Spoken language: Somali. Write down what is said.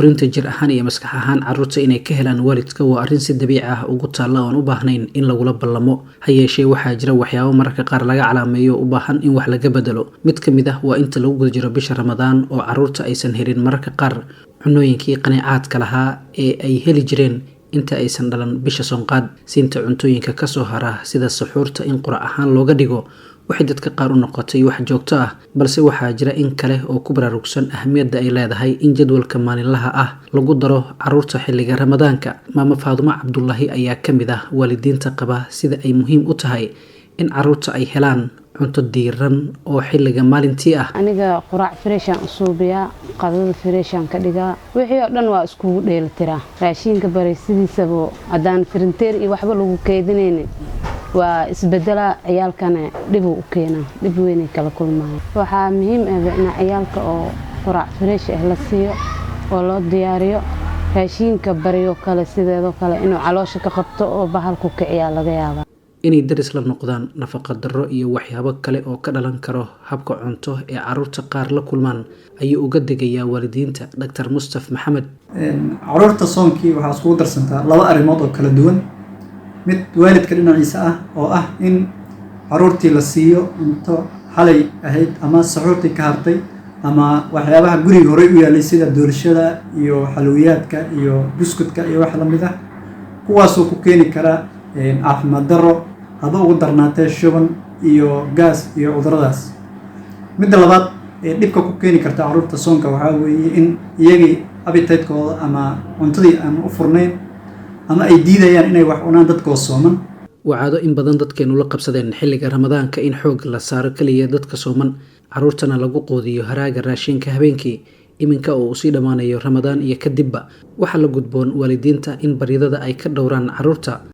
korinta jir ahaan iyo maskax ahaan carruurta inay ka helaan waalidka waa arrin si dabiici ah ugu taalla oon u baahnayn in lagula ballamo ha yeeshee waxaa jira waxyaabo mararka qaar laga calaameeyo u baahan in wax laga bedelo mid ka mid ah waa inta lagu guda jiro bisha ramadaan oo carruurta aysan helin mararka qaar cunooyinkii qaniicaadka lahaa ee ay heli jireen inta aysan dhalan bisha soonqaad siinta cuntooyinka kasoo hara sida suxuurta in qurac ahaan looga dhigo waxay dadka qaar u noqotay wax joogto ah balse waxaa jira in kale oo ku baraarugsan ahmiyadda ay leedahay in jadwalka maalinlaha ah lagu daro carruurta xilliga ramadaanka maamo faadumo cabdulaahi ayaa ka mid ah waalidiinta qaba sida ay muhiim u tahay in carruurta ay helaan cunto diiran oo xilliga maalintii ah aniga quraac freeshan usuubiyaa qadada freeshan ka dhigaa wixii oo dhan waa iskugu dheelitiraa raashinka baraysidiisaba haddaan firinteer iyo waxba lagu keedinaynin waa isbedela ciyaalkana dhib u keenaa dhib weyn ay kala kulmayaan waxaa muhiim ah in ciyaalka oo quraac fresh ah la siiyo oo loo diyaariyo raashinka bariyo kale sideedoo kale inuu caloosha ka qabto oo bahalku kiciyaa laga yaabaa inay daris la noqdaan nafaqa darro iyo waxyaabo kale oo ka dhalan karo habka cunto ee carruurta qaar la kulmaan ayuu uga degayaa waalidiinta Dr. Mustaf Maxamed. Carruurta soonkii waxaa iskugu darsantaa laba arrimood oo kala duwan mid waalidka dhinaciisa ah oo ah in carruurtii la siiyo cunto xalay ahayd ama saxuurtii ka hartay ama waxyaabaha guriga hore u yaalay sida doolshada iyo xalwiyaadka iyo buskudka iyo wax la mid ah kuwaasoo ku keeni kara caafimaad darro haba ugu darnaatee shuban iyo gaas iyo cuduradaas midda labaad ee dhibka ku keeni karta carruurta soonka waxaa weeye in iyagii appetite-kooda ama cuntadii aan u furnayn ama ay diidayaan inay wax cunaan dadkoo sooman wacaado in badan dadkeenu la qabsadeen xilliga ramadaanka in xoog la saaro kaliya dadka sooman carruurtana lagu qoodiyo haraaga raashinka habeenkii iminka oo uu sii dhammaanayo ramadaan iyo kadibba waxaa la gudboon waalidiinta in baryadada ay ka dhowraan carruurta